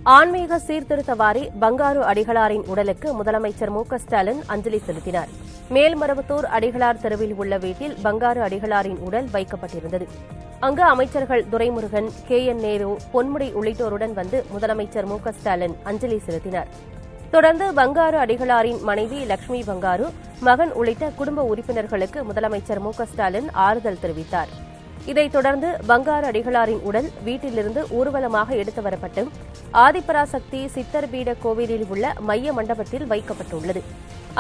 ஆன்மீக சீர்திருத்தவாரி பங்காரு அடிகளாரின் உடலுக்கு முதலமைச்சர் மு க ஸ்டாலின் அஞ்சலி செலுத்தினார். மேல்மருவத்தூர் அடிகளார் தெருவில் உள்ள வீட்டில் பங்காரு அடிகளாரின் உடல் வைக்கப்பட்டிருந்தது. அங்கு அமைச்சர்கள் துரைமுருகன், KN நேரு, பொன்முடி உள்ளிட்டோருடன் வந்து முதலமைச்சர் மு க ஸ்டாலின் அஞ்சலி செலுத்தினார். தொடர்ந்து பங்காரு அடிகளாரின் மனைவி லட்சுமி பங்காரு, மகன் உள்ளிட்ட குடும்ப உறுப்பினர்களுக்கு முதலமைச்சர் மு க ஸ்டாலின் ஆறுதல் தெரிவித்தார். இதைத் தொடர்ந்து பங்காரு அடிகளாரின் உடல் வீட்டிலிருந்து ஊர்வலமாக எடுத்து வரப்பட்டு ஆதிபராசக்தி சித்தர் பீட கோவிலில் உள்ள மைய மண்டபத்தில் வைக்கப்பட்டுள்ளது.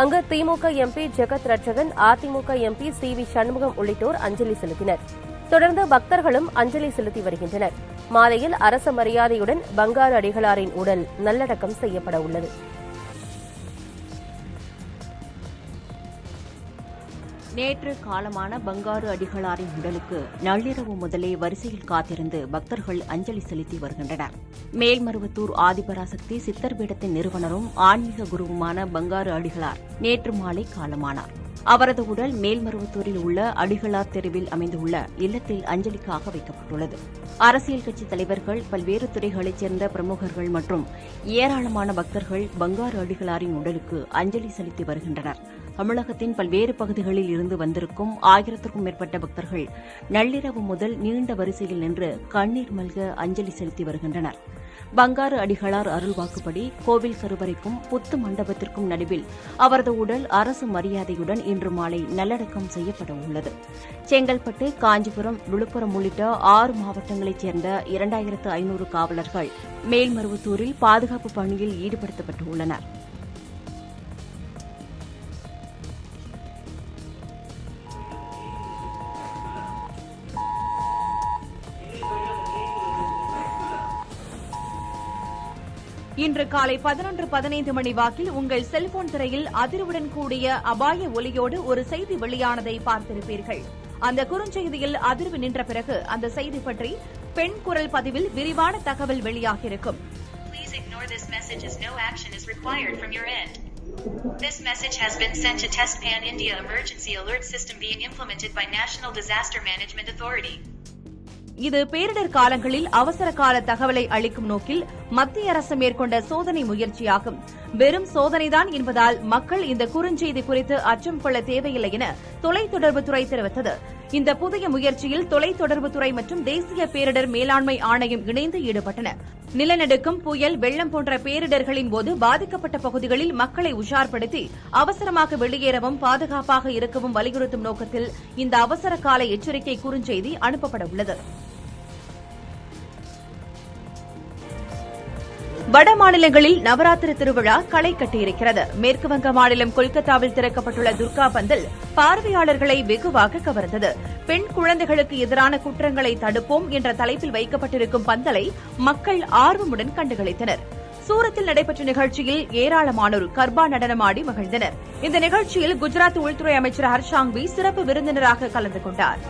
அங்கு திமுக MP Jagath Ratchagan, AIADMK MP CV Shanmugam உள்ளிட்டோர் அஞ்சலி செலுத்தினர். தொடர்ந்து பக்தர்களும் அஞ்சலி செலுத்தி வருகின்றனர். மாலையில் அரச மரியாதையுடன் பங்காரு அடிகளாரின் உடல் நல்லடக்கம் செய்யப்பட உள்ளது. நேற்று காலமான பங்காரு அடிகளாரின் உடலுக்கு நள்ளிரவு முதலே வரிசையில் காத்திருந்து பக்தர்கள் அஞ்சலி செலுத்தி வருகின்றனர். மேல்மருவத்தூர் ஆதிபராசக்தி சித்தர் பீடத்தின் நிறுவனரும் ஆன்மீக குருவுமான பங்காரு அடிகளார் நேற்று மாலை காலமானார். அவரது உடல் மேல்மருவத்தூரில் உள்ள அடிகளார் தெருவில் அமைந்துள்ள இல்லத்தில் அஞ்சலிக்காக வைக்கப்பட்டுள்ளது. அரசியல் கட்சித் தலைவர்கள், பல்வேறு துறைகளைச் சேர்ந்த பிரமுகர்கள் மற்றும் ஏராளமான பக்தர்கள் பங்காரு அடிகளாரின் உடலுக்கு அஞ்சலி செலுத்தி வருகின்றனர். தமிழகத்தின் பல்வேறு பகுதிகளில் இருந்து வந்திருக்கும் 1000க்கும் மேற்பட்ட பக்தர்கள் நள்ளிரவு முதல் நீண்ட வரிசையில் நின்று கண்ணீர் மல்க அஞ்சலி செலுத்தி வருகின்றனர். பங்காரு அடிகளார் அருள்வாக்குப்படி கோவில் கருவறைக்கும் புத்து மண்டபத்திற்கும் நடுவில் அவரது உடல் அரசு மரியாதையுடன் இன்று மாலை நல்லடக்கம் செய்யப்பட உள்ளது. செங்கல்பட்டு, காஞ்சிபுரம், விழுப்புரம் உள்ளிட்ட 6 மாவட்டங்களைச் சேர்ந்த 2500 காவலர்கள் மேல்மருவத்தூரில் பாதுகாப்பு பணியில் ஈடுபடுத்தப்பட்டுள்ளனர். இன்று காலை 11:15 மணி வாக்கில் உங்கள் செல்போன் திரையில் அதிர்வுடன் கூடிய அபாய ஒலியோடு ஒரு செய்தி வெளியானதை பார்த்திருப்பீர்கள். அந்த குறுஞ்செய்தியில் அதிர்வு நின்ற பிறகு அந்த செய்தி பற்றி பெண் குரல் பதிவில் விரிவான தகவல் வெளியாகியிருக்கும். This message has been sent to test Pan India emergency alert system being implemented by National Disaster Management Authority. இது பேரிடர் காலங்களில் அவசர கால தகவலை அளிக்கும் நோக்கில் மத்திய அரசு மேற்கொண்ட சோதனை முயற்சியாகும். வெறும் சோதனைதான் என்பதால் மக்கள் இந்த குறுஞ்செய்தி குறித்து அச்சம் கொள்ள தேவையில்லை என தொலைத்தொடர்புத்துறை தெரிவித்தது. இந்த புதிய முயற்சியில் தொலைத்தொடர்புத்துறை மற்றும் தேசிய பேரிடர் மேலாண்மை ஆணையம் இணைந்து ஈடுபட்டன. நிலநடுக்கம், புயல், வெள்ளம் போன்ற பேரிடர்களின் போது பாதிக்கப்பட்ட பகுதிகளில் மக்களை உஷார்படுத்தி அவசரமாக வெளியேறவும் பாதுகாப்பாக இருக்கவும் வலியுறுத்தும் நோக்கத்தில் இந்த அவசர கால எச்சரிக்கை குறுஞ்செய்தி அனுப்பப்பட உள்ளது. வட மாநிலங்களில் நவராத்திரி திருவிழா களை கட்டியிருக்கிறது. மேற்குவங்க மாநிலம் கொல்கத்தாவில் திறக்கப்பட்டுள்ள துர்கா பந்தல் பார்வையாளர்களை வெகுவாக கவர்ந்தது. பெண் குழந்தைகளுக்கு எதிரான குற்றங்களை தடுப்போம் என்ற தலைப்பில் வைக்கப்பட்டிருக்கும் பந்தலை மக்கள் ஆர்வமுடன் கண்டுகளித்தனர். சூரத்தில் நடைபெற்ற நிகழ்ச்சியில் ஏராளமானோர் கர்பா நடனமாடி மகிழ்ந்தனர். இந்த நிகழ்ச்சியில் குஜராத் உள்துறை அமைச்சர் ஹர்ஷாங்வி சிறப்பு விருந்தினராக கலந்து கொண்டார்.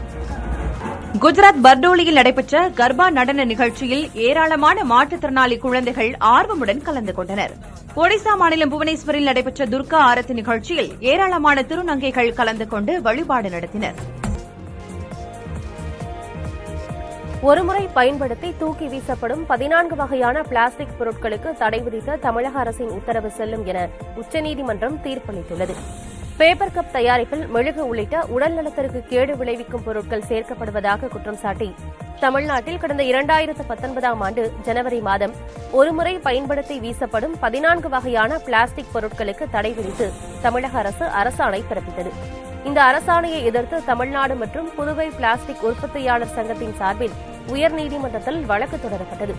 குஜராத் பர்டோலியில் நடைபெற்ற கர்பா நடன நிகழ்ச்சியில் ஏராளமான மாற்றுத்திறனாளி குழந்தைகள் ஆர்வமுடன் கலந்து கொண்டனர். ஒடிசா மாநிலம் புவனேஸ்வரில் நடைபெற்ற துர்கா ஆரத்தி நிகழ்ச்சியில் ஏராளமான திருநங்கைகள் கலந்து கொண்டு வழிபாடு நடத்தினர். ஒருமுறை பயன்படுத்தி தூக்கி வீசப்படும் 14 வகையான பிளாஸ்டிக் பொருட்களுக்கு தடை விதித்த தமிழக அரசின் உத்தரவு செல்லும் என உச்சநீதிமன்றம் தீர்ப்பளித்துள்ளது. பேப்பர் கப் தயாரிப்பில் மெழுகு உள்ளிட்ட உடல் நலத்திற்கு கேடு விளைவிக்கும் பொருட்கள் சேர்க்கப்படுவதாக குற்றம் சாட்டி தமிழ்நாட்டில் கடந்த 2019ஆம் ஆண்டு ஜனவரி மாதம் ஒருமுறை பயன்படுத்தி வீசப்படும் 14 வகையான பிளாஸ்டிக் பொருட்களுக்கு தடை விதித்து தமிழக அரசு அரசாணை பிறப்பித்தது. இந்த அரசாணையை எதிர்த்து தமிழ்நாடு மற்றும் புதுவை பிளாஸ்டிக் உற்பத்தியாளர் சங்கத்தின் சார்பில் உயர்நீதிமன்றத்தில் வழக்கு தொடரப்பட்டது.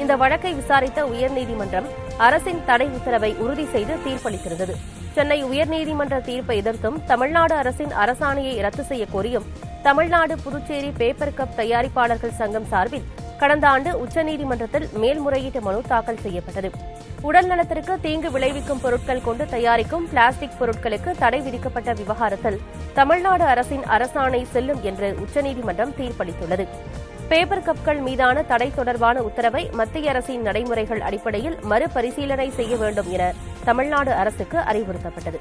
இந்த வழக்கை விசாரித்த உயர்நீதிமன்றம் அரசின் தடை உத்தரவை உறுதி செய்து தீர்ப்பளித்திருந்தது. சென்னை உயர்நீதிமன்ற தீர்ப்பை எதிர்த்தும் தமிழ்நாடு அரசின் அரசாணையை ரத்து செய்ய கோரியும் தமிழ்நாடு, புதுச்சேரி பேப்பர் கப் தயாரிப்பாளர்கள் சங்கம் சார்பில் கடந்த ஆண்டு உச்சநீதிமன்றத்தில் மேல்முறையீட்டு மனு தாக்கல் செய்யப்பட்டது. உடல் நலத்திற்கு தீங்கு விளைவிக்கும் பொருட்கள் கொண்டு தயாரிக்கும் பிளாஸ்டிக் பொருட்களுக்கு தடை விதிக்கப்பட்ட விவகாரத்தில் தமிழ்நாடு அரசின் அரசாணை செல்லும் என்று உச்சநீதிமன்றம் தீர்ப்பளித்துள்ளது. பேப்பர் கப்கள் மீதான தடை தொடர்பான உத்தரவை மத்திய அரசின் நடைமுறைகள் அடிப்படையில் மறுபரிசீலனை செய்ய வேண்டும் என தமிழ்நாடு அரசுக்கு அறிவுறுத்தப்பட்டது.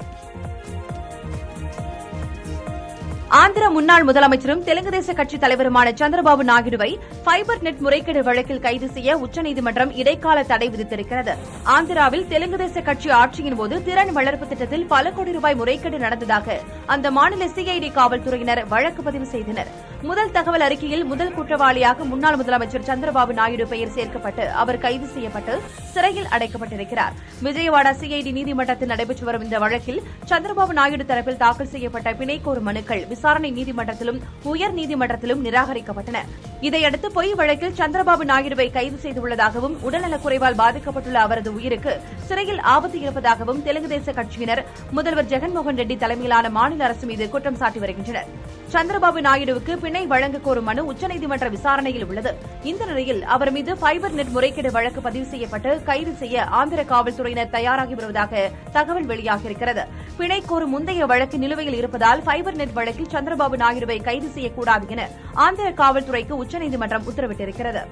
ஆந்திர முன்னாள் முதலமைச்சரும் தெலுங்கு தேச கட்சித் தலைவருமான சந்திரபாபு நாயுடுவை ஃபைபர் நெட் முறைகேடு வழக்கில் கைது செய்ய உச்சநீதிமன்றம் இடைக்கால தடை விதித்திருக்கிறது. ஆந்திராவில் தெலுங்கு தேச கட்சி ஆட்சியின் போது திறன் வளர்ப்பு திட்டத்தில் பல கோடி ரூபாய் முறைகேடு நடந்ததாக அந்த மாநில சிஐடி காவல்துறையினர் வழக்கு பதிவு செய்தனர். முதல் தகவல் அறிக்கையில் முதல் குற்றவாளியாக முன்னாள் முதலமைச்சர் சந்திரபாபு நாயுடு பெயர் சேர்க்கப்பட்டு அவர் கைது செய்யப்பட்டு சிறையில் அடைக்கப்பட்டிருக்கிறார். விஜயவாடா சிஐடி நீதிமன்றத்தில் நடைபெற்று வரும் இந்த வழக்கில் சந்திரபாபு நாயுடு தரப்பில் தாக்கல் செய்யப்பட்ட பிணை கோரும் மனுக்கள் விசாரணை நீதிமன்றத்திலும் உயர் நீதிமன்றத்திலும் நிராகரிக்கப்பட்டன. இதையடுத்து பொய் வழக்கில் சந்திரபாபு நாயுடுவை கைது செய்துள்ளதாகவும் உடல்நலக்குறைவால் பாதிக்கப்பட்டுள்ள அவரது உயிருக்கு சிறையில் ஆபத்து இருப்பதாகவும் தெலுங்கு தேச கட்சியினர் முதல்வர் ஜெகன்மோகன் ரெட்டி தலைமையிலான மாநில அரசு மீது குற்றம் சாட்டி வருகின்றனர். சந்திரபாபு நாயுடுவுக்கு பிணை வழங்க கோரும் மனு உச்சநீதிமன்ற விசாரணையில் உள்ளது. இந்த நிலையில் அவர் மீது ஃபைபர் நெட் முறைகேடு வழக்கு பதிவு செய்யப்பட்டு கைது செய்ய ஆந்திர காவல்துறையினர் தயாராகி வருவதாக தகவல் வெளியாகியிருக்கிறது. பிணை கோரும் முந்தைய வழக்கு நிலுவையில் இருப்பதால் ஃபைபர் நெட் வழக்கில் சந்திரபாபு நாயுடுவை கைது செய்யக்கூடாது என ஆந்திர காவல்துறைக்கு உச்சநீதிமன்றம் உத்தரவிட்டிருக்கிறது.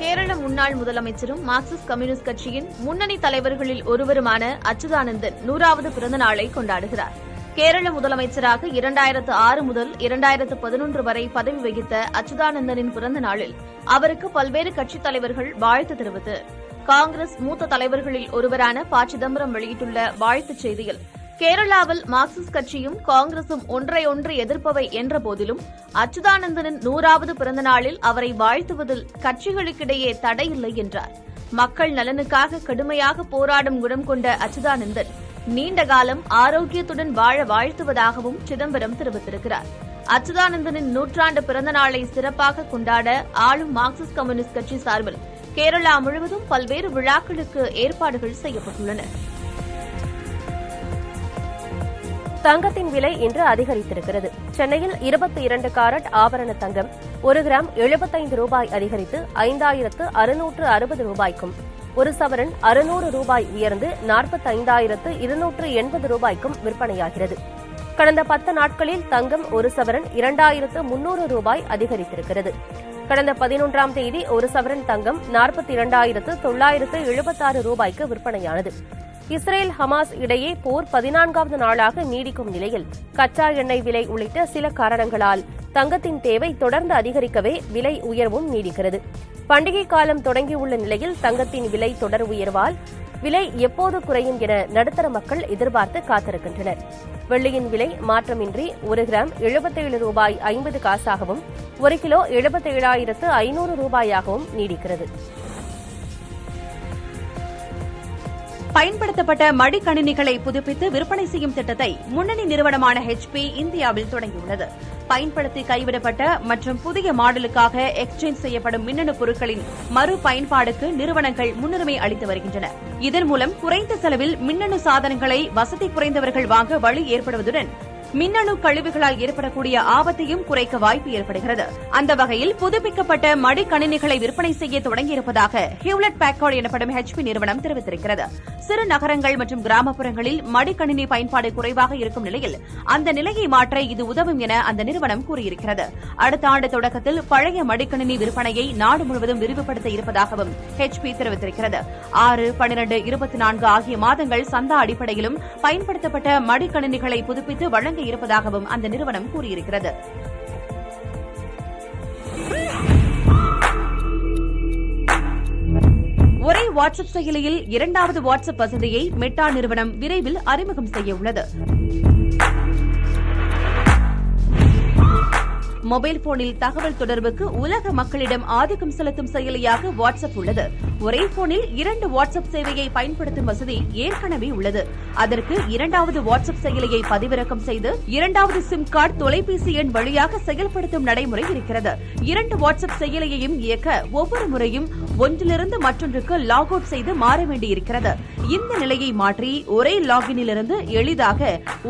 கேரள முன்னாள் முதலமைச்சரும் மார்க்சிஸ்ட் கம்யூனிஸ்ட் கட்சியின் முன்னணி தலைவர்களில் ஒருவருமான அச்சுதானந்தன் 100வது பிறந்த நாளை கொண்டாடுகிறார். கேரள முதலமைச்சராக 2006 முதல் 2011 வரை பதவி வகித்த அச்சுதானந்தனின் பிறந்த நாளில் அவருக்கு பல்வேறு கட்சித் தலைவர்கள் வாழ்த்து தெரிவித்து காங்கிரஸ் மூத்த தலைவர்களில் ஒருவரான ப. சிதம்பரம் வெளியிட்டுள்ள வாழ்த்துச் செய்தியில், கேரளாவில் மார்க்சிஸ்ட் கட்சியும் காங்கிரசும் ஒன்றையொன்று எதிர்ப்பவை என்ற போதிலும் அச்சுதானந்தனின் 100வது பிறந்த நாளில் அவரை வாழ்த்துவதில் கட்சிகளுக்கிடையே தடையில்லை என்றார். மக்கள் நலனுக்காக கடுமையாக போராடும் குணம் கொண்ட அச்சுதானந்தன் நீண்ட காலம் ஆரோக்கியத்துடன் வாழ வாழ்த்துவதாகவும் சிதம்பரம் தெரிவித்திருக்கிறார். அச்சுதானந்தனின் 100ஆண்டு பிறந்த நாளை சிறப்பாக கொண்டாட ஆளும் மார்க்சிஸ்ட் கம்யூனிஸ்ட் கட்சி சார்பில் கேரளா முழுவதும் பல்வேறு விழாக்களுக்கு ஏற்பாடுகள் செய்யப்பட்டுள்ளன. தங்கத்தின் விலை இன்று அதிகரித்திருக்கிறது. சென்னையில் 22 காரட் ஆபரண தங்கம் 1 கிராம் 75 ரூபாய் அதிகரித்து 5660 ரூபாய்க்கும், 1 சவரன் 600 ரூபாய் உயர்ந்து 45,280 ரூபாய்க்கும் விற்பனையாகிறது. கடந்த 10 நாட்களில் தங்கம் 1 சவரன் 2,300 ரூபாய் அதிகரித்திருக்கிறது. கடந்த 11ஆம் தேதி 1 சவரன் தங்கம் 42,976 ரூபாய்க்கு விற்பனையானது. இஸ்ரேல் ஹமாஸ் இடையே போர் 14வது நாளாக நீடிக்கும் நிலையில் கச்சா எண்ணெய் விலை உள்ளிட்ட சில காரணங்களால் தங்கத்தின் தேவை தொடர்ந்து அதிகரிக்கவே விலை உயர்வும் நீடிக்கிறது. பண்டிகை காலம் தொடங்கியுள்ள நிலையில் தங்கத்தின் விலை தொடர் உயர்வால் விலை எப்போது குறையும் என நடுத்தர மக்கள் எதிர்பார்த்து காத்திருக்கின்றனர். வெள்ளியின் விலை மாற்றமின்றி 1 கிராம் 77 ரூபாய் 50 காசாகவும் 1 கிலோ 77,500 ரூபாயாகவும் நீடிக்கிறது. பயன்படுத்தப்பட்ட மடிக்கணினிகளை புதுப்பித்து விற்பனை செய்யும் திட்டத்தை முன்னணி நிறுவனமான HP இந்தியாவில் தொடங்கியுள்ளது. பயன்படுத்தி கைவிடப்பட்ட மற்றும் புதிய மாடலுக்காக எக்ஸ்சேஞ்ச் செய்யப்படும் மின்னணு பொருட்களின் மறு பயன்பாடுக்கு நிறுவனங்கள் முன்னுரிமை அளித்து வருகின்றன. இதன் மூலம் குறைந்த செலவில் மின்னணு சாதனங்களை வசதி குறைந்தவர்கள் வாங்க வழி ஏற்படுவதுடன் மின்னணு கழிவுகளால் ஏற்படக்கூடிய ஆபத்தையும் குறைக்க வாய்ப்பு ஏற்படுகிறது. அந்த வகையில் புதுப்பிக்கப்பட்ட மடிக்கணினிகளை விற்பனை செய்ய தொடங்கியிருப்பதாக ஹியூலட் பேக்கார்ட் எனப்படும் HP நிறுவனம் தெரிவித்திருக்கிறது. சிறு நகரங்கள் மற்றும் கிராமப்புறங்களில் மடிக்கணினி பயன்பாடு குறைவாக இருக்கும் நிலையில் அந்த நிலையை மாற்ற இது உதவும் என அந்த நிறுவனம் கூறியிருக்கிறது. அடுத்த ஆண்டு தொடக்கத்தில் பழைய மடிக்கணினி விற்பனையை நாடு முழுவதும் விரிவுபடுத்த இருப்பதாகவும் HP தெரிவித்திருக்கிறது. 6, 12, 24 ஆகிய மாதங்கள் சந்தா அடிப்படையிலும் பயன்படுத்தப்பட்ட மடிக்கணினிகளை புதுப்பித்து வழங்க இருப்பதாகவும் அந்த நிறுவனம் கூறியிருக்கிறது. ஒரே வாட்ஸ்அப் செயலியில் 2வது வாட்ஸ்அப் வசதியை மெட்டா நிறுவனம் விரைவில் அறிமுகம் செய்ய உள்ளது. மொபைல் போனில் தகவல் தொடர்புக்கு உலக மக்களிடம் ஆதிக்கம் செலுத்தும் செயலியாக வாட்ஸ்அப் உள்ளது. ஒரே போனில் 2 வாட்ஸ்அப் சேவையை பயன்படுத்தும் வசதி ஏற்கனவே உள்ளது. அதற்கு 2வது வாட்ஸ்அப் செயலியை பதிவிறக்கம் செய்து 2வது சிம் கார்டு தொலைபேசி எண் வழியாக செயல்படுத்தும் நடைமுறை இருக்கிறது. 2 வாட்ஸ்அப் செயலியையும் இயக்க ஒவ்வொரு முறையும் ஒன்றிலிருந்து மற்றொன்றுக்கு லாக் அவுட் செய்து மாற வேண்டியிருக்கிறது. இந்த நிலையை மாற்றி ஒரே லாகினிலிருந்து எளிதாக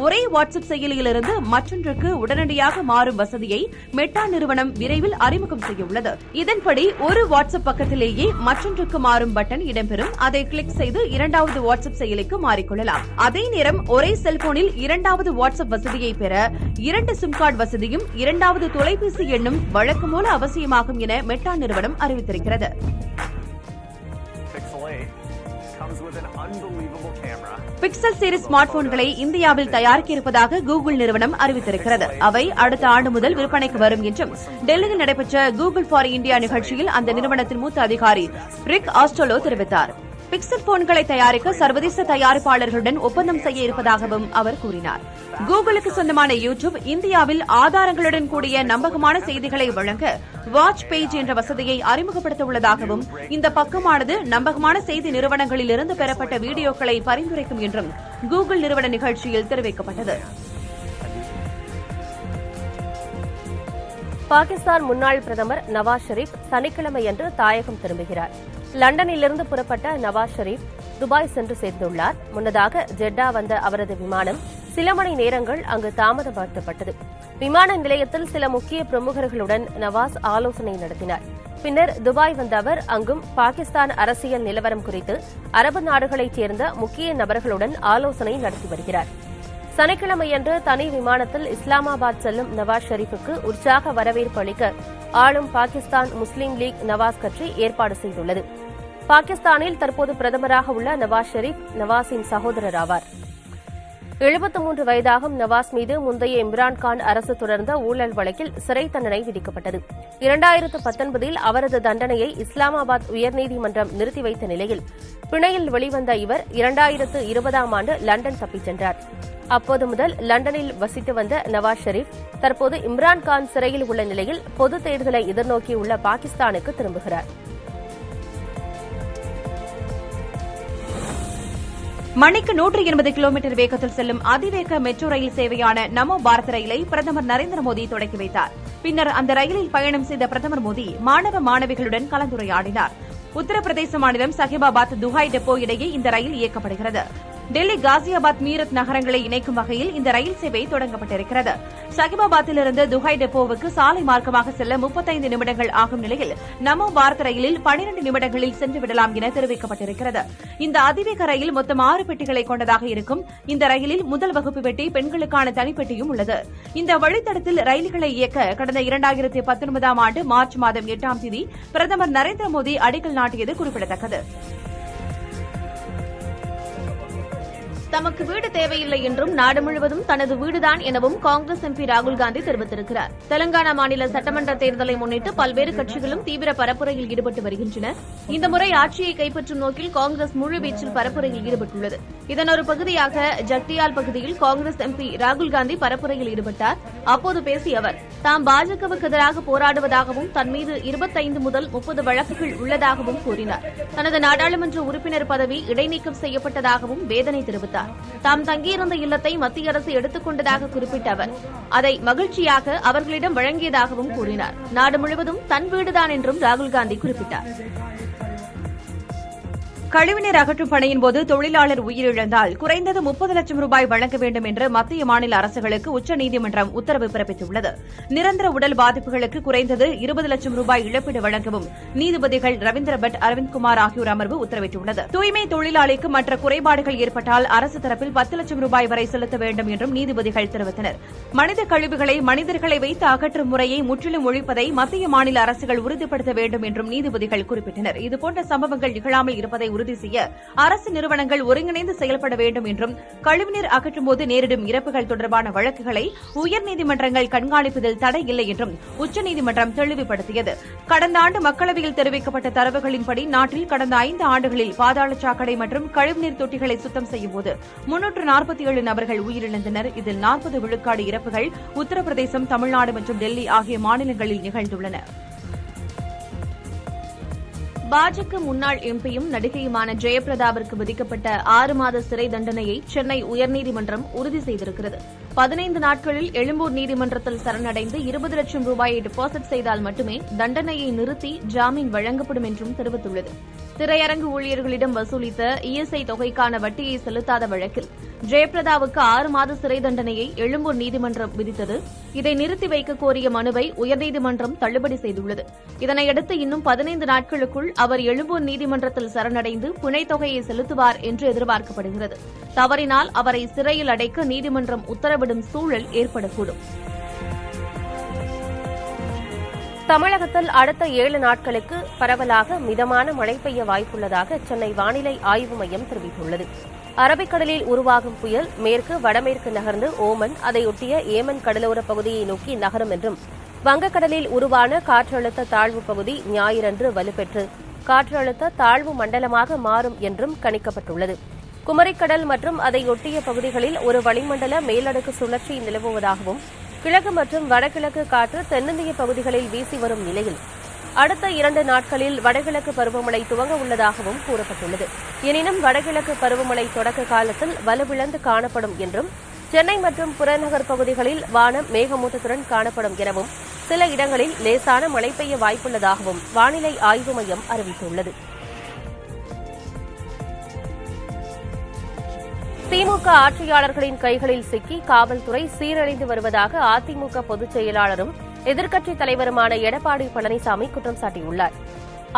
ஒரே வாட்ஸ்அப் செயலியிலிருந்து மற்றொன்றுக்கு உடனடியாக மாறும் வசதியை மெட்டா நிறுவனம் விரைவில் அறிமுகம் செய்ய உள்ளது. இதன்படி ஒரு வாட்ஸ்அப் பக்கத்திலேயே மற்றொன்றுக்கு மாறும் பட்டன் இடம்பெறும். அதை கிளிக் செய்து 2வது வாட்ஸ்அப் செயலிக்கு மாறிக்கொள்ளலாம். அதே நேரம் ஒரே செல்போனில் 2வது வாட்ஸ்அப் வசதியை பெற 2 சிம் கார்டு வசதியும் 2வது தொலைபேசி எண்ணும் வழக்கம் போல அவசியமாகும் என மெட்டா நிறுவனம் அறிவித்திருக்கிறது. பிக்சல் சீரிஸ் ஸ்மார்ட் போன்களை இந்தியாவில் தயாரிக்க இருப்பதாக கூகுள் நிறுவனம் அறிவித்திருக்கிறது. அவை அடுத்த ஆண்டு முதல் விற்பனைக்கு வரும் என்றும் டெல்லியில் நடைபெற்ற கூகுள் ஃபார் இந்தியா நிகழ்ச்சியில் அந்த நிறுவனத்தின் மூத்த அதிகாரி ரிக் ஆஸ்டோலோ தெரிவித்தார். பிக்சல் போன்களை தயாரிக்க சர்வதேச தயாரிப்பாளர்களுடன் ஒப்பந்தம் செய்ய இருப்பதாகவும் அவர் கூறினார். கூகுளுக்கு சொந்தமான யூடியூப் இந்தியாவில் ஆதாரங்களுடன் கூடிய நம்பகமான செய்திகளை வழங்க வாட்ச் பேஜ் என்ற வசதியை அறிமுகப்படுத்த உள்ளதாகவும் இந்த பக்கமானது நம்பகமான செய்தி நிறுவனங்களிலிருந்து பெறப்பட்ட வீடியோக்களை பரிந்துரைக்கும் என்றும் கூகுள் நிறுவன நிகழ்ச்சியில் தெரிவிக்கப்பட்டது. பாகிஸ்தான் முன்னாள் பிரதமர் நவாஸ் ஷெரீப் சனிக்கிழமையன்று தாயகம் திரும்புகிறார். லண்டனிலிருந்து புறப்பட்ட நவாஸ் ஷெரீப் துபாய் சென்று சேர்ந்துள்ளார். முன்னதாக ஜெட்டா வந்த அவரது விமானம் சில மணி நேரங்கள் அங்கு தாமதப்படுத்தப்பட்டது. விமான நிலையத்தில் சில முக்கிய பிரமுகர்களுடன் நவாஸ் ஆலோசனை நடத்தினார். பின்னர் துபாய் வந்த அவர் அங்கும் பாகிஸ்தான் அரசியல் நிலவரம் குறித்து அரபு நாடுகளைச் சேர்ந்த முக்கிய நபர்களுடன் ஆலோசனை நடத்தி வருகிறார். சனிக்கிழமையன்று தனி விமானத்தில் இஸ்லாமாபாத் செல்லும் நவாஸ் ஷெரீப்புக்கு உற்சாக வரவேற்பு அளிக்க ஆளும் பாகிஸ்தான் முஸ்லீம் லீக் நவாஸ் கட்சி ஏற்பாடு செய்துள்ளது. பாகிஸ்தானில் தற்போது பிரதமராக உள்ள நவாஸ் ஷெரீப் நவாஸின் சகோதரர் ஆவார். 73 வயதாகும் நவாஸ் மீது முந்தைய இம்ரான்கான் அரசு தொடர்ந்த ஊழல் வழக்கில் சிறை தண்டனை விதிக்கப்பட்டது. 2019இல் அவரது தண்டனையை இஸ்லாமாபாத் உயர்நீதிமன்றம் நிறுத்தி வைத்த நிலையில் பிணையில் வெளிவந்த இவர் 2020ஆம் ஆண்டு லண்டன் தப்பிச் சென்றார். அப்போது முதல் லண்டனில் வசித்து வந்த நவாஸ் ஷெரீப் தற்போது இம்ரான்கான் சிறையில் உள்ள நிலையில் பொது தேர்தலை எதிர்நோக்கியுள்ள பாகிஸ்தானுக்கு திரும்புகிறார். மணிக்கு 180 கிலோமீட்டர் வேகத்தில் செல்லும் அதிவேக மெட்ரோ ரயில் சேவையான நமோ பாரத் ரயிலை பிரதமர் நரேந்திர மோடி தொடக்கி வைத்தார். பின்னர் அந்த ரயிலில் பயணம் செய்த பிரதமர் மோடி மாணவ மாணவிகளுடன் கலந்துரையாடினார். உத்தரப்பிரதேச மாநிலம் சஹிபாபாத் துஹாய் டெப்போ இடையே இந்த ரயில் இயக்கப்படுகிறது. டெல்லி, காசியாபாத், மீரட் நகரங்களை இணைக்கும் வகையில் இந்த ரயில் சேவை தொடங்கப்பட்டிருக்கிறது. சஹிபாபாத்திலிருந்து துஹாய் டெப்போவுக்கு சாலை மார்க்கமாக செல்ல 35 நிமிடங்கள் ஆகும் நிலையில் நமோ பாரத் ரயிலில் 12 நிமிடங்களில் சென்றுவிடலாம் என தெரிவிக்கப்பட்டிருக்கிறது. இந்த அதிவேக ரயில் மொத்தம் 6 பெட்டிகளை கொண்டதாக இருக்கும். இந்த ரயிலில் முதல் வகுப்பு பெட்டி, பெண்களுக்கான தனிப்பெட்டியும் உள்ளது. இந்த வழித்தடத்தில் ரயில்களை இயக்க கடந்த 2019ஆம் ஆண்டு மார்ச் மாதம் 8ஆம் தேதி பிரதமர் நரேந்திர மோடி அடிக்கல் நாட்டியது குறிப்பிடத்தக்கது. தமக்கு வீடு தேவையில்லை என்றும் நாடு முழுவதும் தனது வீடுதான் எனவும் காங்கிரஸ் எம்பி ராகுல் காந்தி தெரிவித்திருக்கிறார். தெலங்கானா மாநில சட்டமன்ற தேர்தலை முன்னிட்டு பல்வேறு கட்சிகளும் தீவிர பரப்புரையில் ஈடுபட்டு வருகின்றன. இந்த முறை ஆட்சியை கைப்பற்றும் நோக்கில் காங்கிரஸ் முழுவீச்சில் பரப்புரையில் ஈடுபட்டுள்ளது. இதன் ஒரு பகுதியாக ஜக்தியால் பகுதியில் காங்கிரஸ் எம்பி ராகுல் காந்தி பரப்புரையில் ஈடுபட்டார். அப்போது பேசிய அவர் தாம் பாஜகவுக்கு எதிராக போராடுவதாகவும் தன் மீது 25 முதல் 30 வழக்குகள் உள்ளதாகவும் கூறினார். தனது நாடாளுமன்ற உறுப்பினர் பதவி இடைநீக்கம் செய்யப்பட்டதாகவும் வேதனை தெரிவித்தார். தாம் தங்கியிருந்த இல்லத்தை மத்திய அரசு எடுத்துக் கொண்டதாக குறிப்பிட்ட அவர் அதை மகிழ்ச்சியாக அவர்களிடம் வழங்கியதாகவும் கூறினார். நாடு முழுவதும் தன் வீடுதான் என்றும் ராகுல் காந்தி குறிப்பிட்டார். கழிவுநீர் அகற்றும் பணியின் போது தொழிலாளர் உயிரிழந்தால் குறைந்தது 30 லட்சம் ரூபாய் வழங்க வேண்டும் என்று மத்திய மாநில அரசுகளுக்கு உச்சநீதிமன்றம் உத்தரவு பிறப்பித்துள்ளது. நிரந்தர உடல் பாதிப்புகளுக்கு குறைந்தது 20 லட்சம் ரூபாய் இழப்பீடு வழங்கவும் நீதிபதிகள் ரவீந்திர பட், அரவிந்த்குமார் ஆகியோர் அமர்வு உத்தரவிட்டுள்ளது. தூய்மை தொழிலாளிக்கு மற்ற குறைபாடுகள் ஏற்பட்டால் அரசு தரப்பில் 10 லட்சம் ரூபாய் வரை செலுத்த வேண்டும் என்றும் நீதிபதிகள் தெரிவித்தனர். மனித கழிவுகளை மனிதர்களை வைத்து அகற்றும் முறையை முற்றிலும் ஒழிப்பதை மத்திய மாநில அரசுகள் உறுதிப்படுத்த வேண்டும் என்றும் நீதிபதிகள் குறிப்பிட்டனர். இதுபோன்ற சம்பவங்கள் நிகழாமல் இருப்பதை உறுதி செய்ய அரசு நிறுவனங்கள் ஒருங்கிணைந்து செயல்பட வேண்டும் என்றும் கழிவுநீர் அகற்றும்போது நேரிடும் இறப்புகள் தொடர்பான வழக்குகளை உயர்நீதிமன்றங்கள் கண்காணிப்பதில் தடை இல்லை என்றும் உச்சநீதிமன்றம் தெளிவுபடுத்தியது. கடந்த ஆண்டு மக்களவையில் தெரிவிக்கப்பட்ட தரவுகளின்படி நாட்டில் கடந்த 5 ஆண்டுகளில் பாதாள சாக்கடை மற்றும் கழிவுநீர் தொட்டிகளை சுத்தம் செய்யும்போது 347 நபர்கள் உயிரிழந்தனர். இதில் 40 விழுக்காடு இறப்புகள் உத்தரப்பிரதேசம், தமிழ்நாடு மற்றும் டெல்லி ஆகிய மாநிலங்களில் நிகழ்ந்துள்ளன. பாஜக முன்னாள் எம்பியும் நடிகையுமான ஜெயபிரதாவிற்கு விதிக்கப்பட்ட 6 மாத சிறை தண்டனையை சென்னை உயர்நீதிமன்றம் உறுதி செய்திருக்கிறது. 15 நாட்களில் எழும்பூர் நீதிமன்றத்தில் சரணடைந்து 20 லட்சம் ரூபாயை டெபாசிட் செய்தால் மட்டுமே தண்டனையை நிறுத்தி ஜாமீன் வழங்கப்படும் என்றும் தெரிவித்துள்ளது. திரையரங்கு ஊழியர்களிடம் வசூலித்த இஎஸ்ஐ தொகைக்கான வட்டியை செலுத்தாத வழக்கில் ஜெயபிரதாவுக்கு 6 மாத சிறை தண்டனையை எழும்பூர் நீதிமன்றம் விதித்தது. இதை நிறுத்தி வைக்க கோரிய மனுவை உயர்நீதிமன்றம் தள்ளுபடி செய்துள்ளது. இதனையடுத்து இன்னும் 15 நாட்களுக்குள் அவர் எழும்பூர் நீதிமன்றத்தில் சரணடைந்து பிணைத் தொகையை செலுத்துவார் என்று எதிர்பார்க்கப்படுகிறது. தவறினால் அவரை சிறையில் அடைக்க நீதிமன்றம் உத்தரவிடும் சூழல் ஏற்படக்கூடும். தமிழகத்தில் அடுத்த 7 நாட்களுக்கு பரவலாக மிதமான மழை பெய்ய வாய்ப்புள்ளதாக சென்னை வானிலை ஆய்வு மையம் தெரிவித்துள்ளது. அரபிக்கடலில் உருவாகும் புயல் மேற்கு வடமேற்கு நகர்ந்து ஓமன், அதையொட்டிய ஏமன் கடலோர பகுதியை நோக்கி நகரும் என்றும், வங்கக்கடலில் உருவான காற்றழுத்த தாழ்வு பகுதி ஞாயிறன்று வலுப்பெற்று காற்றழுத்த தாழ்வு மண்டலமாக மாறும் என்றும் கணிக்கப்பட்டுள்ளது. குமரிக்கடல் மற்றும் அதையொட்டிய பகுதிகளில் ஒரு வளிமண்டல மேலடுக்கு சுழற்சி நிலவுவதாகவும், கிழக்கு மற்றும் வடகிழக்கு காற்று தென்னிந்திய பகுதிகளில் வீசி வரும் நிலையில் அடுத்த 2 நாட்களில் வடகிழக்கு பருவமழை துவங்க உள்ளதாகவும் கூறப்பட்டுள்ளது. எனினும் வடகிழக்கு பருவமழை தொடக்க காலத்தில் வலுவிழந்து காணப்படும் என்றும், சென்னை மற்றும் புறநகர் பகுதிகளில் வானம் மேகமூட்டத்துடன் காணப்படும் எனவும், சில இடங்களில் லேசான மழை பெய்ய வாய்ப்புள்ளதாகவும் வானிலை ஆய்வு மையம் அறிவித்துள்ளது. திமுக ஆட்சியாளர்களின் கைகளில் சிக்கி காவல்துறை சீரழிந்து வருவதாக அதிமுக பொதுச் செயலாளரும் எதிர்க்கட்சித் தலைவருமான எடப்பாடி பழனிசாமி குற்றம் சாட்டியுள்ளார்.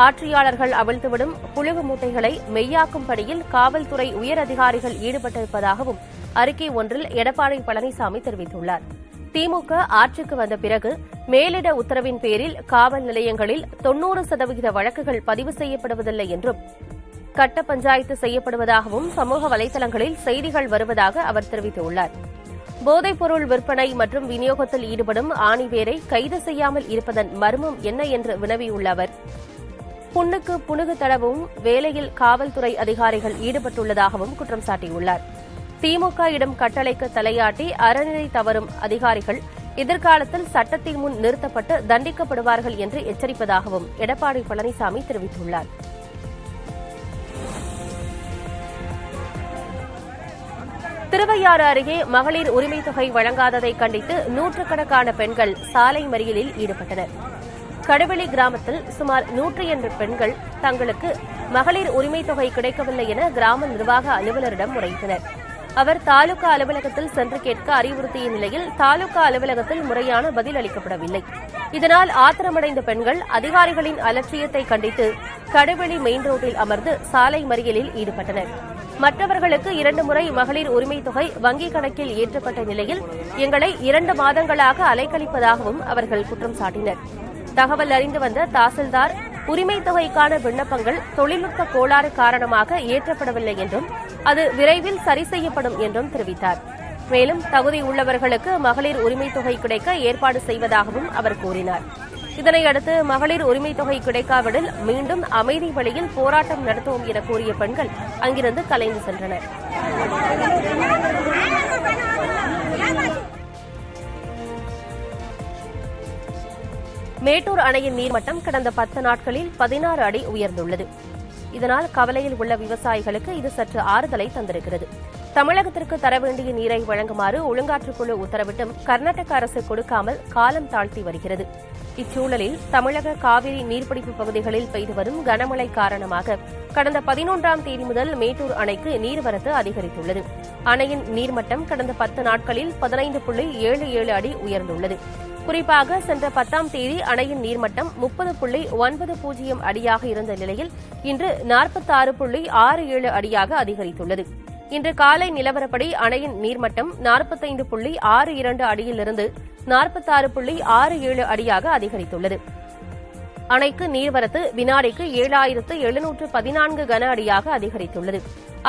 ஆட்சியாளர்கள் அவிழ்த்துவிடும் புழுகு மூட்டைகளை மெய்யாக்கும் பணியில் காவல்துறை உயர் அதிகாரிகள் ஈடுபட்டிருப்பதாகவும் அறிக்கை ஒன்றில் எடப்பாடி பழனிசாமி தெரிவித்துள்ளார். திமுக ஆட்சிக்கு வந்த பிறகு மேலிட உத்தரவின் பேரில் காவல் நிலையங்களில் 90% வழக்குகள் பதிவு செய்யப்படுவதில்லை என்றும், கட்ட பஞ்சாயத்து செய்யப்படுவதாகவும் சமூக வலைதளங்களில் செய்திகள் வருவதாக அவர் தெரிவித்துள்ளார். போதைப்பொருள் விற்பனை மற்றும் விநியோகத்தில் ஈடுபடும் ஆணிவேரை கைது செய்யாமல் இருப்பதன் மர்மம் என்ன என்று வினவியுள்ள அவர், புண்ணுக்கு புணுகு தடவும் வேலையில் காவல்துறை அதிகாரிகள் ஈடுபட்டுள்ளதாகவும் குற்றம் சாட்டியுள்ளார். திமுக இடம் கட்டளைக்கு தலையாட்டி அறநிலை தவறும் அதிகாரிகள் எதிர்காலத்தில் சட்டத்தின் முன் நிறுத்தப்பட்டு தண்டிக்கப்படுவார்கள் என்று எச்சரிப்பதாகவும் எடப்பாடி பழனிசாமி தெரிவித்துள்ளார். திருவையாறு அருகே மகளிர் உரிமைத் தொகை வழங்காததை கண்டித்து நூற்றுக்கணக்கான பெண்கள் சாலை மறியலில் ஈடுபட்டனர். கடுவெளி கிராமத்தில் சுமார் 102 பெண்கள் தங்களுக்கு மகளிர் உரிமைத் தொகை கிடைக்கவில்லை என கிராம நிர்வாக அலுவலரிடம் முறையிட்டனர். அவர் தாலுகா அலுவலகத்தில் சென்று கேட்க அறிவுறுத்திய நிலையில் தாலுகா அலுவலகத்தில் முறையான பதில் அளிக்கப்படவில்லை. இதனால் ஆத்திரமடைந்த பெண்கள் அதிகாரிகளின் அலட்சியத்தை கண்டித்து கடுவெளி மெயின் ரோட்டில் அமர்ந்து சாலை மறியலில் ஈடுபட்டனர். மற்றவர்களுக்கு 2 முறை மகளிர் உரிமைத் தொகை வங்கிக் கணக்கில் ஏற்றப்பட்ட நிலையில் எங்களை 2 மாதங்களாக அலைக்கழிப்பதாகவும் அவர்கள் குற்றம் சாட்டினர். தகவல் அறிந்து வந்த தாசில்தார் உரிமைத் தொகைக்கான விண்ணப்பங்கள் தொழில்நுட்ப கோளாறு காரணமாக ஏற்றப்படவில்லை என்றும், அது விரைவில் சரி செய்யப்படும் என்றும் தெரிவித்தார். மேலும் தகுதி உள்ளவர்களுக்கு மகளிர் உரிமைத் தொகை கிடைக்க ஏற்பாடு செய்வதாகவும் அவர் கூறினார். இதனையடுத்து மகளிர் உரிமைத் தொகை கிடைக்காவிடில் மீண்டும் அமைதி வழியில் போராட்டம் நடத்துவோம் என கூறிய பெண்கள் அங்கிருந்து கலைந்து சென்றனர். மேட்டூர் அணையின் நீர்மட்டம் கடந்த 10 நாட்களில் 16 அடி உயர்ந்துள்ளது. இதனால் கவலையில் உள்ள விவசாயிகளுக்கு இது சற்று ஆறுதலை தந்திருக்கிறது. தமிழகத்திற்கு தர வேண்டிய நீரை வழங்குமாறு ஒழுங்காற்றுக்குழு உத்தரவிட்டும் கர்நாடக அரசு கொடுக்காமல் காலம் தாழ்த்தி வருகிறது. இச்சூழலில் தமிழக காவிரி நீர்பிடிப்பு பகுதிகளில் பெய்து வரும் கனமழை காரணமாக கடந்த 11ஆம் தேதி முதல் மேட்டூர் அணைக்கு நீர்வரத்து அதிகரித்துள்ளது. அணையின் நீர்மட்டம் கடந்த 10 நாட்களில் 15.77 அடி உயர்ந்துள்ளது. குறிப்பாக சென்ற 10ஆம் தேதி அணையின் நீர்மட்டம் 30.90 அடியாக இருந்த நிலையில் இன்று 46.67 அடியாக அதிகரித்துள்ளது. இன்று காலை நிலவரப்படி அணையின் நீர்மட்டம் 45.62 அடியிலிருந்து 46.67 அடியாக அதிகரித்துள்ளது. அணைக்கு நீர்வரத்து வினாடிக்கு 7714 கன அடியாக அதிகரித்துள்ளது.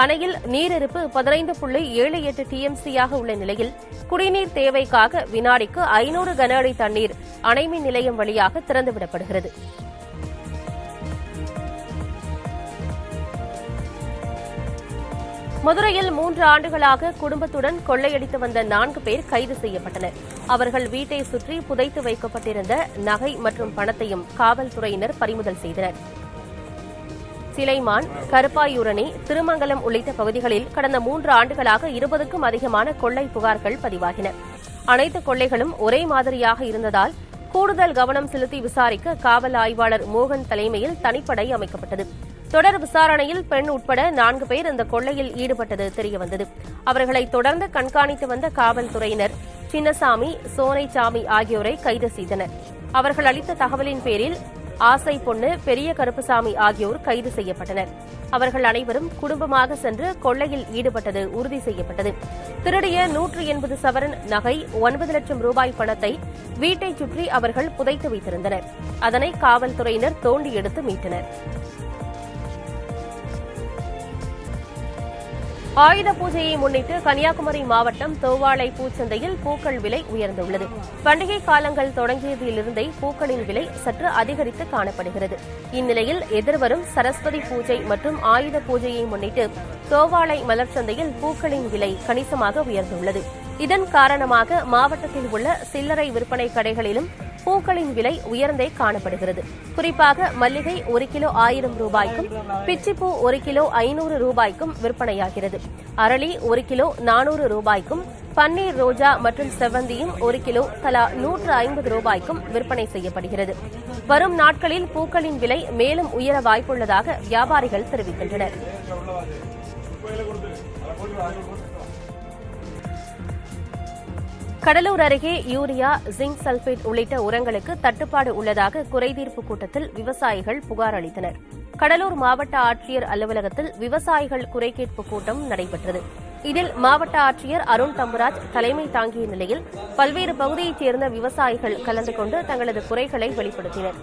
அணையில் நீரிருப்பு 15.78 டிஎம்சியாக உள்ள நிலையில் குடிநீர் தேவைக்காக வினாடிக்கு 500 கன அடி தண்ணீர் அணைமின் நிலையம் வழியாக திறந்துவிடப்படுகிறது. மதுரையில் 3 ஆண்டுகளாக குடும்பத்துடன் கொள்ளையடித்து வந்த 4 பேர் கைது செய்யப்பட்டனர். அவர்கள் வீட்டை சுற்றி புதைத்து வைக்கப்பட்டிருந்த நகை மற்றும் பணத்தையும் காவல்துறையினர் பறிமுதல் செய்தனர். சிலைமான், கருப்பாயூரணி, திருமங்கலம் உள்ளிட்ட பகுதிகளில் கடந்த 3 ஆண்டுகளாக 20க்கும் அதிகமான கொள்ளை புகார்கள் பதிவாகின. அனைத்து கொள்ளைகளும் ஒரே மாதிரியாக இருந்ததால் கூடுதல் கவனம் செலுத்தி விசாரிக்க காவல் ஆய்வாளர் மோகன் தலைமையில் தனிப்படை அமைக்கப்பட்டது. தொடர் விசாரணையில் பெண் உட்பட 4 பேர் இந்த கொள்ளையில் ஈடுபட்டது தெரியவந்தது. அவர்களை தொடர்ந்து கண்காணித்து வந்த காவல்துறையினர் சின்னசாமி, சோனைச்சாமி ஆகியோரை கைது செய்தனர். அவர்கள் அளித்த தகவலின் பேரில் ஆசை பொண்ணு, பெரிய கருப்புசாமி ஆகியோர் கைது செய்யப்பட்டனர். அவர்கள் அனைவரும் குடும்பமாக சென்று கொள்ளையில் ஈடுபட்டது உறுதி செய்யப்பட்டது. திருடிய 180 சவரன் நகை, 9 லட்சம் ரூபாய் பணத்தை வீட்டைச் சுற்றி அவர்கள் புதைத்து வைத்திருந்தனர். அதனை காவல்துறையினர் தோண்டி எடுத்து மீட்டனர். ஆயுத பூஜையை முன்னிட்டு கன்னியாகுமரி மாவட்டம் தோவாளை பூச்சந்தையில் பூக்கள் விலை உயர்ந்துள்ளது. பண்டிகை காலங்கள் தொடங்கியதிலிருந்தே பூக்களின் விலை சற்று அதிகரித்து காணப்படுகிறது. இந்நிலையில் எதிர்வரும் சரஸ்வதி பூஜை மற்றும் ஆயுத பூஜையை முன்னிட்டு தோவாளை மலர்ச்சந்தையில் பூக்களின் விலை கணிசமாக உயர்ந்துள்ளது. இதன் காரணமாக மாவட்டத்தில் உள்ள சில்லறை விற்பனை கடைகளிலும் பூக்களின் விலை உயர்ந்தே காணப்படுகிறது. குறிப்பாக மல்லிகை 1 கிலோ 1000 ரூபாய்க்கும், பிச்சிப்பூ 1 கிலோ 500 ரூபாய்க்கும் விற்பனையாகிறது. அரளி 1 கிலோ 400 ரூபாய்க்கும், பன்னீர் ரோஜா மற்றும் செவ்வந்தியும் 1 கிலோ தலா 150 ரூபாய்க்கும் விற்பனை செய்யப்படுகிறது. வரும் நாட்களில் பூக்களின் விலை மேலும் உயர வாய்ப்புள்ளதாக வியாபாரிகள் தெரிவிக்கின்றனர். கடலூர் அருகே யூரியா, ஜிங்க் சல்பேட் உள்ளிட்ட உரங்களுக்கு தட்டுப்பாடு உள்ளதாக குறைதீர்ப்பு கூட்டத்தில் விவசாயிகள் புகார் அளித்தனர். கடலூர் மாவட்ட ஆட்சியர் அலுவலகத்தில் விவசாயிகள் குறைகேட்பு கூட்டம் நடைபெற்றது. இதில் மாவட்ட ஆட்சியர் அருண் தம்புராஜ் தலைமை தாங்கிய நிலையில் பல்வேறு பகுதியைச் சேர்ந்த விவசாயிகள் கலந்து கொண்டு தங்களது குறைகளை வெளிப்படுத்தினர்.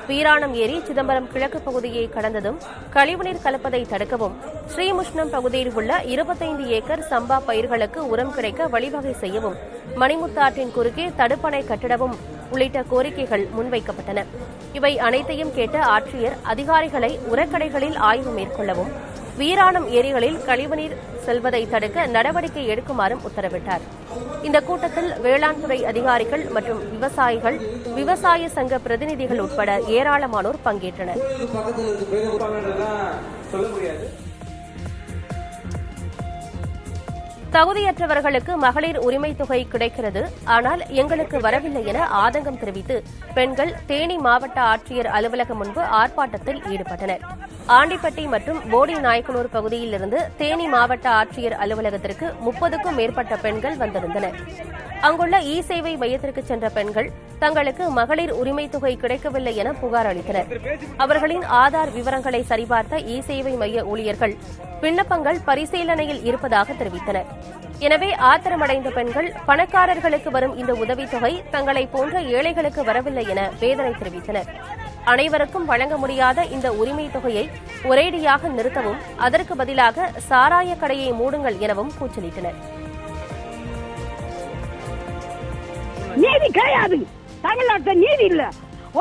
வீராணம் ஏரி சிதம்பரம் கிழக்கு பகுதியை கடந்ததும் கழிவுநீர் கலப்பதை தடுக்கவும், ஸ்ரீமுஷ்ணம் பகுதியில் உள்ள 25 ஏக்கர் சம்பா பயிர்களுக்கு உரம் கிடைக்க வழிவகை செய்யவும், மணிமுத்தாற்றின் குறுக்கே தடுப்பணை கட்டிடவும் உள்ளிட்ட கோரிக்கைகள் முன்வைக்கப்பட்டன. இவை அனைத்தையும் கேட்ட ஆட்சியர் அதிகாரிகளை உரக்கடைகளில் ஆய்வு மேற்கொள்ளவும், வீராணம் ஏரிகளில் கழிவுநீர் செல்வதை தடுக்க நடவடிக்கை எடுக்குமாறும் உத்தரவிட்டார். இந்த கூட்டத்தில் வேளாண் துறை அதிகாரிகள் மற்றும் விவசாயிகள், விவசாய சங்க பிரதிநிதிகள் உட்பட ஏராளமானோர் பங்கேற்றனர். தகுதியற்றவர்களுக்கு மகளிர் உரிமை தொகை கிடைக்கிறது, ஆனால் எங்களுக்கு வரவில்லை என ஆதங்கம் தெரிவித்து பெண்கள் தேனி மாவட்ட ஆட்சியர் அலுவலகம் முன்பு ஆர்ப்பாட்டத்தில் ஈடுபட்டனர். ஆண்டிப்பட்டி மற்றும் போடி நாயக்கனூர் பகுதியில் இருந்து தேனி மாவட்ட ஆட்சியர் அலுவலகத்திற்கு 30க்கும் மேற்பட்ட பெண்கள் வந்திருந்தனர். அங்குள்ள இ சேவை மையத்திற்கு சென்ற பெண்கள் தங்களுக்கு மகளிர் உரிமை தொகை கிடைக்கவில்லை என புகார் அளித்தனர். அவர்களின் ஆதார் விவரங்களை சரிபார்த்த இ சேவை மைய ஊழியர்கள் விண்ணப்பங்கள் பரிசீலனையில் இருப்பதாக தெரிவித்தனர். எனவே ஆத்திரமடைந்த பெண்கள் பணக்காரர்களுக்கு வரும் இந்த உதவித்தொகை தங்களை போன்ற ஏழைகளுக்கு வரவில்லை என வேதனை தெரிவித்தனர். அனைவருக்கும் வழங்க முடியாத இந்த உரிமை தொகையை ஒரேடியாக நிறுத்தவும், அதற்கு பதிலாக சாராய கடையை மூடுங்கள் எனவும் கூச்சலிட்டனர். நீதி கிடையாது, தமிழ்நாட்டில் நீதி இல்ல.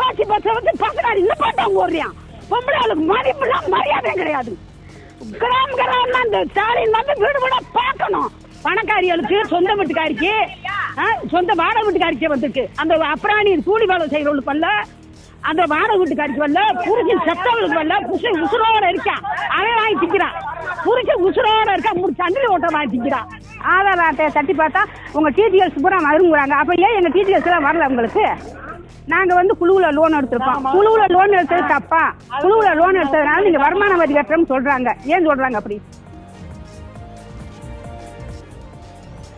ஓசி பஸ் வந்து பக்கத்தாடி நிப்பாட்டம் ஓடுறான். பொம்பளைகளுக்கு மதிப்புலாம் மரியாதையும் கிடையாது. கிராமம் அந்த ஸ்டாலின் வந்து வீடு வீட பார்க்கணும். பணக்காரிகளுக்கு, சொந்த வீட்டுக்காரிக்கு, சொந்த வாடகை வீட்டுக்காரிக்கு வந்துருக்கு. அந்த அப்புறாணி கூலி வேலை செய்யறவங்களுக்கு வரல, அந்த வாடகை வீட்டுக்காரிக்கு வரல, புரிச்சு செத்தவங்களுக்கு வரல. புருஷன் உசுரோட இருக்கான், அவன் வாங்கி திக்கிறான். புரிச்சு உசுரோட இருக்கா, சந்திரி ஓட்ட வாங்கி திக்கிறான். ஆதார் அட்டையை தட்டி பார்த்தா உங்க டிடிஎஸ் பூரா வருங்கிறாங்க. அப்ப ஏன் எங்க டிடிஎஸ் எல்லாம் வரல உங்களுக்கு? நாங்க வந்து குழுவுல லோன் எடுத்திருப்போம். குழுவுல லோன் எடுத்தது தப்பா? குழுவுல லோன் எடுத்ததுனால நீங்க வருமான வரி கட்டுறோம்னு சொல்றாங்க. ஏன் சொல்றாங்க அப்படி?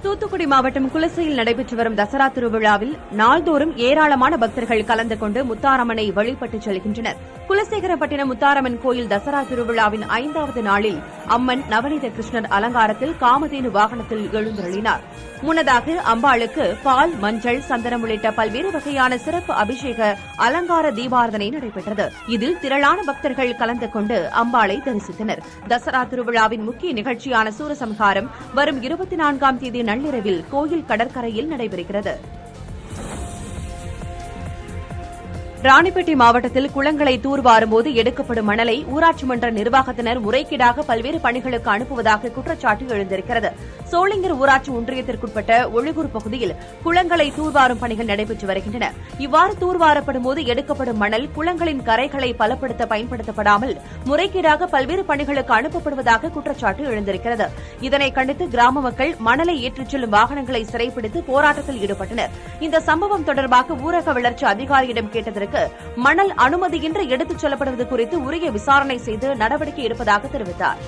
தூத்துக்குடி மாவட்டம் குலசையில் நடைபெற்று வரும் தசரா திருவிழாவில் நாள்தோறும் ஏராளமான பக்தர்கள் கலந்து கொண்டு முத்தாரம்மனை வழிபட்டுச் செல்கின்றனர். குலசேகரப்பட்டினம் முத்தாரம்மன் கோயில் தசரா திருவிழாவின் 5வது நாளில் அம்மன் நவநீத கிருஷ்ணர் அலங்காரத்தில் காமதேனு வாகனத்தில் எழுந்தருளினார். முன்னதாக அம்பாளுக்கு பால், மஞ்சள், சந்தனம் உள்ளிட்ட பல்வேறு வகையான சிறப்பு அபிஷேக அலங்கார தீபாரதனை நடைபெற்றது. இதில் திரளான பக்தர்கள் கலந்து கொண்டு அம்பாளை தரிசித்தனர். தசரா திருவிழாவின் முக்கிய நிகழ்ச்சியான சூரசம்ஹாரம் வரும் 24ஆம் தேதி நள்ளிரவில் கோயில் கடற்கரையில் நடைபெறுகிறது. ராணிப்பேட்டை மாவட்டத்தில் குளங்களை தூர்வாரும்போது எடுக்கப்படும் மணலை ஊராட்சி மன்ற நிர்வாகத்தினர் முறைகேடாக பல்வேறு பணிகளுக்கு அனுப்புவதாக குற்றச்சாட்டு எழுந்திருக்கிறது. சோளிங்கர் ஊராட்சி ஒன்றியத்திற்குட்பட்ட ஒழுகூர் பகுதியில் குளங்களை தூர்வாரும் பணிகள் நடைபெற்று வருகின்றன. இவ்வாறு தூர்வாரப்படும் போது எடுக்கப்படும் மணல் குளங்களின் கரைகளை பலப்படுத்த பயன்படுத்தப்படாமல் முறைகேடாக பல்வேறு பணிகளுக்கு அனுப்பப்படுவதாக குற்றச்சாட்டு எழுந்திருக்கிறது. இதனை கண்டித்து கிராம மக்கள் மணலை ஏற்றிச் செல்லும் வாகனங்களை சிறைப்பிடித்து போராட்டத்தில் ஈடுபட்டனர். இந்த சம்பவம் தொடர்பாக ஊரக வளர்ச்சி அதிகாரியிடம் கேட்டதற்கு மணல் அனுமதியின்றி எடுத்துச் செல்லப்படுவது குறித்து உரிய விசாரணை செய்து நடவடிக்கை எடுப்பதாக தெரிவித்தார்.